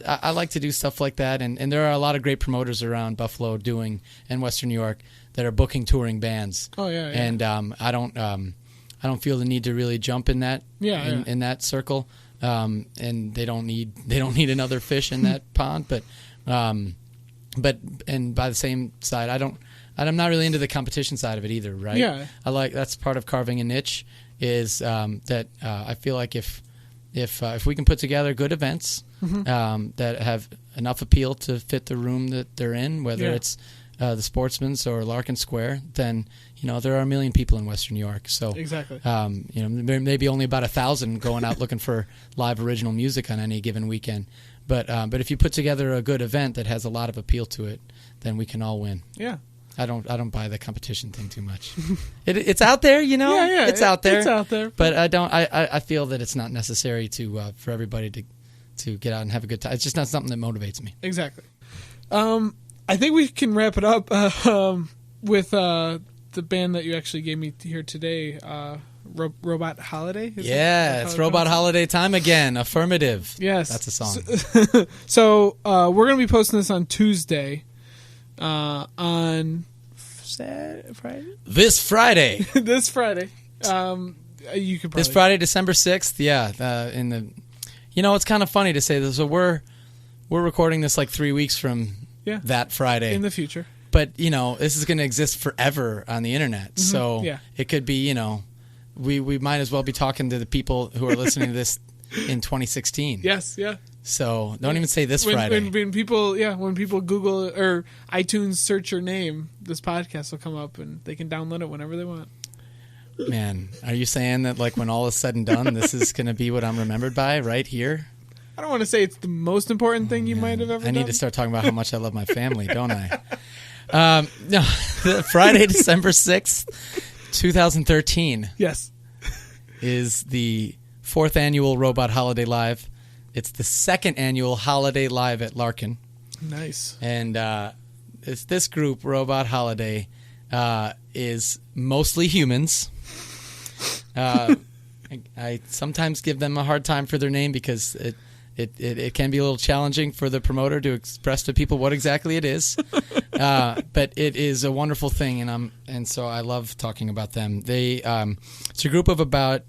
I like to do stuff like that, and there are a lot of great promoters around Buffalo and Western New York that are booking touring bands. Oh yeah. And I don't feel the need to really jump in that in that circle, and they don't need another fish in that pond. But by the same side, I'm not really into the competition side of it either, right? Yeah, that's part of carving a niche. Is that I feel like if we can put together good events that have enough appeal to fit the room that they're in, whether it's the Sportsmen's or Larkin Square, then there are a million people in Western New York. So exactly, maybe only about 1,000 going out looking for live original music on any given weekend. But if you put together a good event that has a lot of appeal to it, then we can all win. Yeah. I don't buy the competition thing too much. It's out there, Yeah, it's out there. It's out there. But I feel that it's not necessary for everybody to get out and have a good time. It's just not something that motivates me. Exactly. I think we can wrap it up with the band that you actually gave me here today, Robot Holiday. It's Robot Holiday time again. Affirmative. Yes, that's a song. So we're going to be posting this on Tuesday. On Friday? This Friday. This Friday. You could probably... This Friday, December 6th. Yeah. It's kind of funny to say this. So we're recording this like 3 weeks from that Friday. In the future. But, this is going to exist forever on the internet. Mm-hmm. So it could be, we might as well be talking to the people who are listening to this in 2016. Yes, yeah. So don't even say this Friday. When people Google or iTunes search your name, this podcast will come up and they can download it whenever they want. Man, are you saying that like when all is said and done, this is going to be what I'm remembered by right here? I don't want to say it's the most important thing you might have ever done. I need to start talking about how much I love my family, don't I? No, Friday, December 6th, 2013. Yes. Is the 4th annual Robot Holiday Live. It's the 2nd annual Holiday Live at Larkin. Nice. And it's this group, Robot Holiday, is mostly humans. I sometimes give them a hard time for their name because it can be a little challenging for the promoter to express to people what exactly it is. But it is a wonderful thing, and so I love talking about them. It's a group of about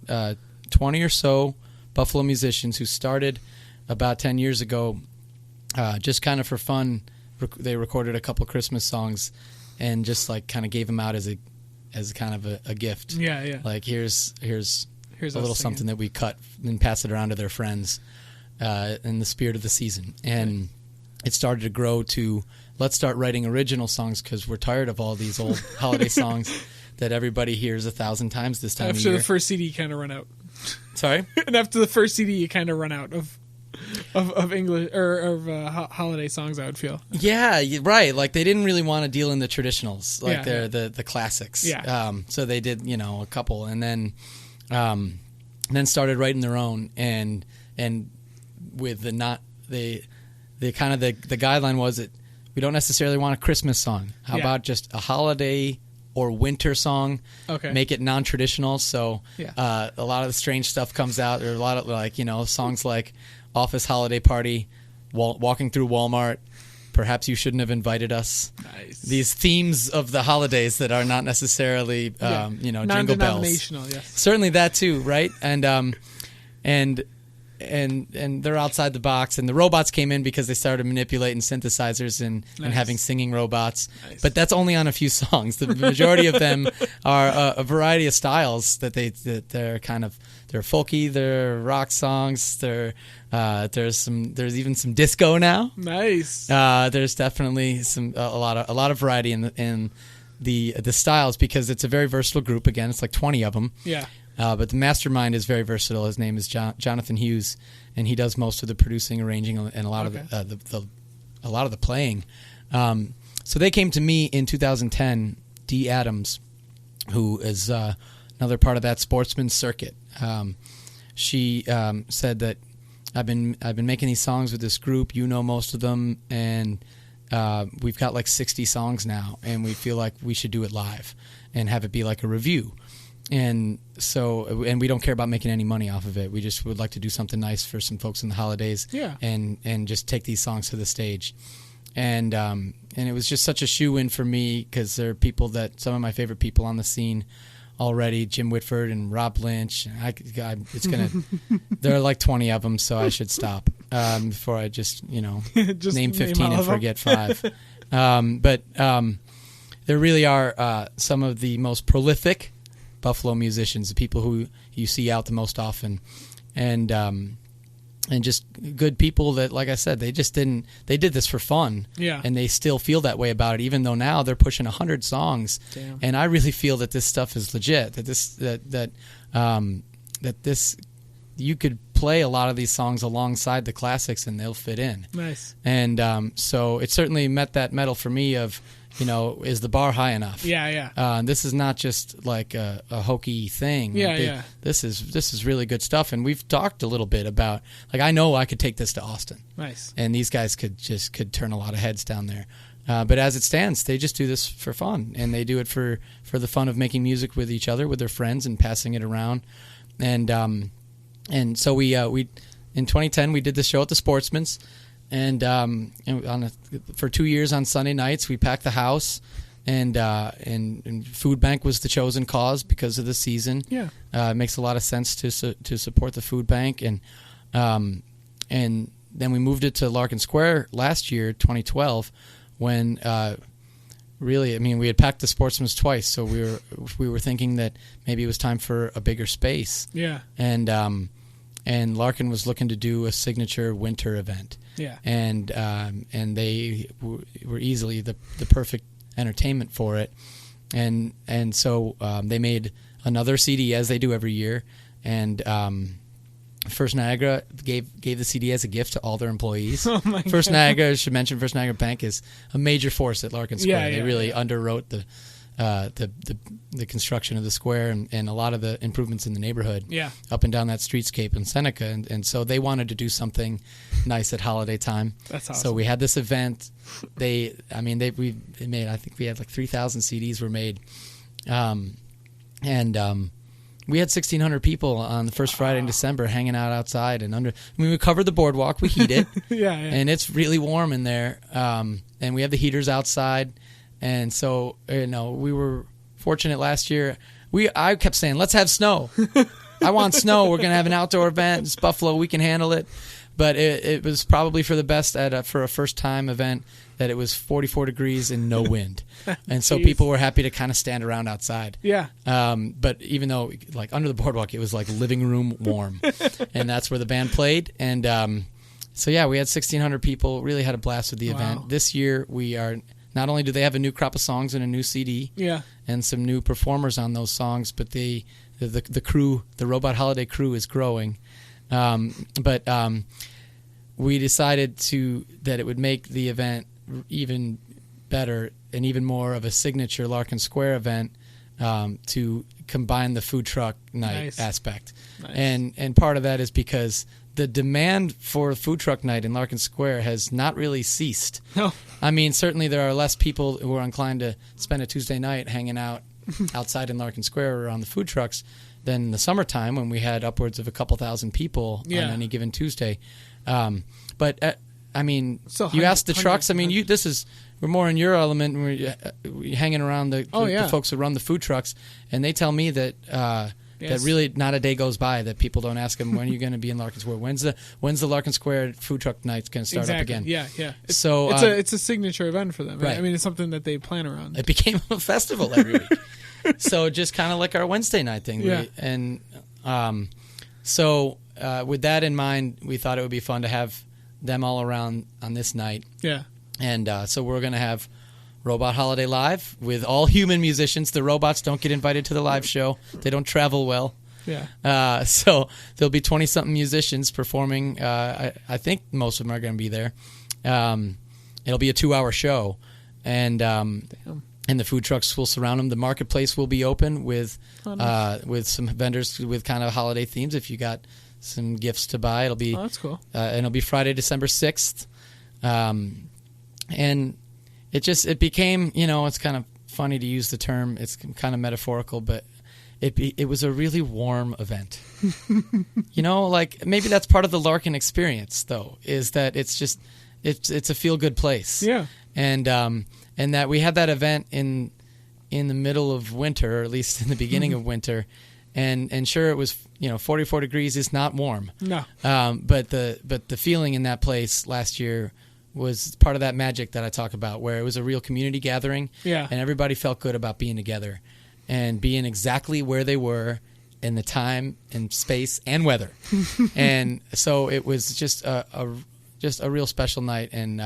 20 or so Buffalo musicians who started about 10 years ago, just kind of for fun. They recorded a couple Christmas songs and just like kind of gave them out as kind of a gift. Yeah. Like here's a little something that we cut and pass it around to their friends in the spirit of the season. And it started to grow to let's start writing original songs because we're tired of all these old holiday songs that everybody hears 1,000 times this time of year. After the first CD, you kind of run out. Sorry? And after the first CD, you kind of run out of English or of holiday songs, I would feel. Yeah, right. Like they didn't really want to deal in the traditionals, like the classics. Yeah. So they did, a couple, and then started writing their own, and with the kind of the guideline was that we don't necessarily want a Christmas song. How about just a holiday or winter song? Okay. Make it non-traditional. So a lot of the strange stuff comes out. There are a lot of songs like Office Holiday Party, Walking Through Walmart, Perhaps You Shouldn't Have Invited Us. Nice. These themes of the holidays that are not necessarily jingle bells. Non-denominational, yes. Certainly that too, right? And they're outside the box, and the robots came in because they started manipulating synthesizers and having singing robots. Nice. But that's only on a few songs. The majority of them are a variety of styles that they're folky, they're rock songs, there's even some disco now. Nice. There's definitely a lot of variety in the styles because it's a very versatile group. Again, it's like 20 of them. Yeah. But the mastermind is very versatile. His name is Jonathan Hughes, and he does most of the producing, arranging, and a lot of the playing. So they came to me in 2010. Dee Adams, who is another part of that Sportsmen circuit. She said that I've been making these songs with this group. You know most of them, and we've got like 60 songs now, and we feel like we should do it live and have it be like a review. And we don't care about making any money off of it. We just would like to do something nice for some folks in the holidays, and just take these songs to the stage. And it was just such a shoe-in for me because there are some of my favorite people on the scene already, Jim Whitford and Rob Lynch. There are like 20 of them, so I should stop before I just name 15 and forget 5. But there really are some of the most prolific Buffalo musicians, the people who you see out the most often, and just good people that, like I said, they did this for fun, and they still feel that way about it, even though now they're pushing 100 songs. Damn. And I really feel that this stuff is legit, that this you could play a lot of these songs alongside the classics and they'll fit in. Nice. And so it certainly met that medal for me of, is the bar high enough? Yeah. This is not just like a hokey thing. This is really good stuff. And we've talked a little bit about, like, I know I could take this to Austin. Nice. And these guys could turn a lot of heads down there. But as it stands, they just do this for fun, and they do it for the fun of making music with each other, with their friends, and passing it around. And so we in 2010 we did this show at the Sportsmen's. And for 2 years on Sunday nights, we packed the house, and food bank was the chosen cause because of the season. Yeah, it makes a lot of sense to support the food bank, and then we moved it to Larkin Square last year, 2012, when really, I mean, we had packed the Sportsmen twice, so we were thinking that maybe it was time for a bigger space. Yeah. And Larkin was looking to do a signature winter event. Yeah. And they were easily the perfect entertainment for it. And so they made another CD, as they do every year, and First Niagara gave the CD as a gift to all their employees. Oh my First God. Niagara, I should mention, First Niagara Bank is a major force at Larkin Square. They really underwrote the construction of the square and a lot of the improvements in the neighborhood. Yeah. Up and down that streetscape in Seneca, and so they wanted to do something nice at holiday time. That's awesome. So we had this event. They made, I think we had like 3,000 CDs were made, we had 1,600 people on the first Friday in December hanging out outside we covered the boardwalk, we heat it, and it's really warm in there, and we have the heaters outside, and so we were fortunate last year. I kept saying, let's have snow. I want snow. We're gonna have an outdoor event. It's Buffalo. We can handle it. But it was probably for the best for a first time event that it was 44 degrees and no wind, and so people were happy to kind of stand around outside. Yeah. But even though like under the boardwalk, it was like living room warm, and that's where the band played. And so yeah, we had 1,600 people. Really had a blast with the event. This year we are not only do they have a new crop of songs and a new CD, and some new performers on those songs, but the crew, the Robot Holiday crew, is growing. But we decided that it would make the event even better and even more of a signature Larkin Square event, to combine the food truck night aspect. Nice. And part of that is because the demand for food truck night in Larkin Square has not really ceased. No. I mean, certainly there are less people who are inclined to spend a Tuesday night hanging out outside in Larkin Square around the food trucks than in the summertime when we had upwards of a couple thousand people on any given Tuesday. But I mean, you ask the trucks. I mean, we're more in your element. We're hanging around the folks who run the food trucks, and they tell me that that really not a day goes by that people don't ask them, when are you going to be in Larkin Square? When's the Larkin Square food truck night going to start up again? Yeah. So it's a signature event for them. Right? I mean, it's something that they plan around. It became a festival every week. So just kind of like our Wednesday night thing. So with that in mind, we thought it would be fun to have them all around on this night. Yeah. And so we're going to have Robot Holiday Live with all human musicians. The robots don't get invited to the live show. They don't travel well. Yeah. So there'll be 20-something musicians performing. I think most of them are going to be there. It'll be a 2-hour show. And the food trucks will surround them. The marketplace will be open with some vendors with kind of holiday themes. If you got some gifts to buy, it'll be that's cool. And it'll be Friday, December 6th. And it became, it's kind of funny to use the term. It's kind of metaphorical, but it was a really warm event. Like maybe that's part of the Larkin experience, though, is that it's a feel good place. Yeah. And that we had that event in the middle of winter, or at least in the beginning of winter, and sure, it was 44 degrees is not warm. No. But the feeling in that place last year was part of that magic that I talk about, where it was a real community gathering. Yeah. And everybody felt good about being together and being exactly where they were in the time and space and weather. And so it was just a real special night, and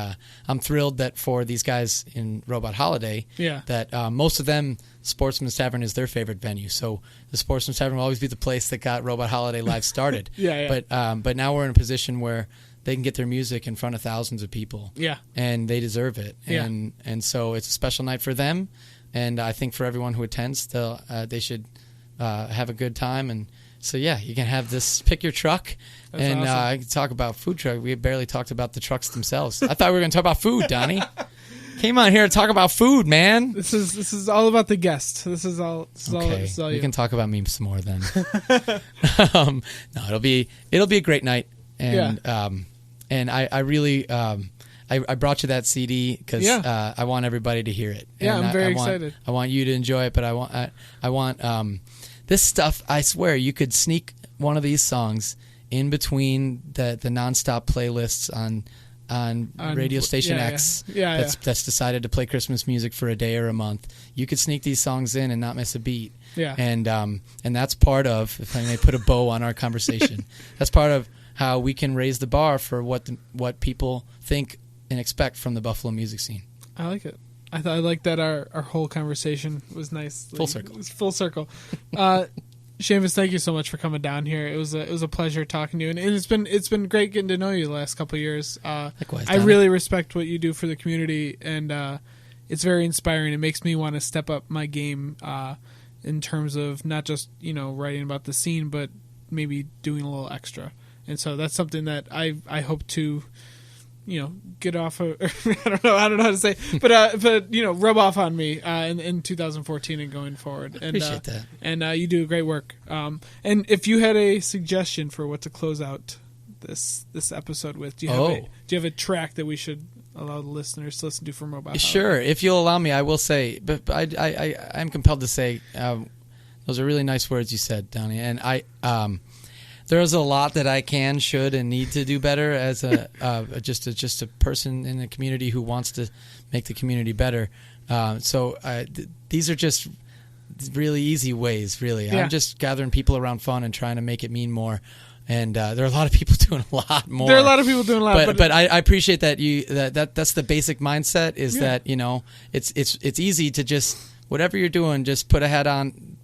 I'm thrilled that for these guys in Robot Holiday, that most of them, Sportsmen's Tavern is their favorite venue. So the Sportsmen's Tavern will always be the place that got Robot Holiday Live started. But now we're in a position where they can get their music in front of thousands of people. Yeah. And they deserve it. And so it's a special night for them, and I think for everyone who attends, they should have a good time. And so you can have this, pick your truck. That's and awesome. Talk about food truck. We barely talked about the trucks themselves. I thought we were going to talk about food, Donnie. Came on here to talk about food, man. This is all about the guest. This is all you. We can talk about me some more then. No, it'll be a great night, and and I really I brought you that CD because I want everybody to hear it. Yeah, and I'm very excited. I want you to enjoy it, but I want this stuff. I swear you could sneak one of these songs in between the nonstop playlists radio station X that's decided to play Christmas music for a day or a month. You could sneak these songs in and not miss a beat. Yeah. And that's part of, if I may put a bow on our conversation, that's part of how we can raise the bar for what people think and expect from the Buffalo music scene. I like it. I like that our whole conversation was nice. Full circle. It was full circle. Seamus, thank you so much for coming down here. It was a pleasure talking to you, and it's been great getting to know you the last couple of years. Likewise, I really respect what you do for the community, and it's very inspiring. It makes me want to step up my game in terms of not just writing about the scene, but maybe doing a little extra. And so that's something that I hope to get off of, I don't know how to say, but rub off on me in 2014 and going forward. And, appreciate that. And you do great work. And if you had a suggestion for what to close out this episode with, do you have a track that we should allow the listeners to listen to from Robot? Sure, if you'll allow me, I will say, but I'm compelled to say, those are really nice words you said, Donnie, and there's a lot that I can, should, and need to do better as just a person in the community who wants to make the community better. These are just really easy ways, really. Yeah. I'm just gathering people around fun and trying to make it mean more. And there are a lot of people doing a lot more. There are a lot of people doing a lot, but I appreciate that that's the basic mindset. Is that it's easy to just, whatever you're doing, just put a hat on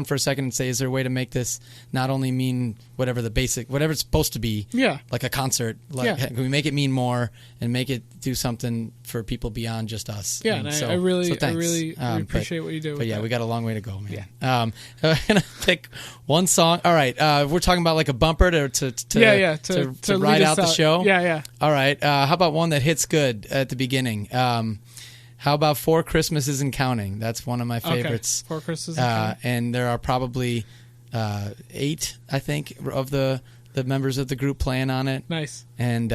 for a second and say, is there a way to make this not only mean whatever it's supposed to be, like a concert, can we make it mean more and make it do something for people beyond just us? Yeah, and I really appreciate what you do. But we got a long way to go, man. Yeah. I'm gonna pick one song. All right, we're talking about like a bumper to ride out the show. Yeah. All right, how about one that hits good at the beginning? How about 4 Christmases and Counting? That's one of my favorites. 4 Christmases and Counting. And there are probably 8, I think, of the members of the group playing on it. Nice. And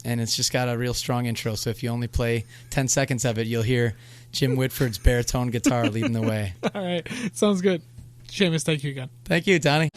it's just got a real strong intro. So if you only play 10 seconds of it, you'll hear Jim Whitford's baritone guitar leading the way. All right. Sounds good. Seamus, thank you again. Thank you, Donnie.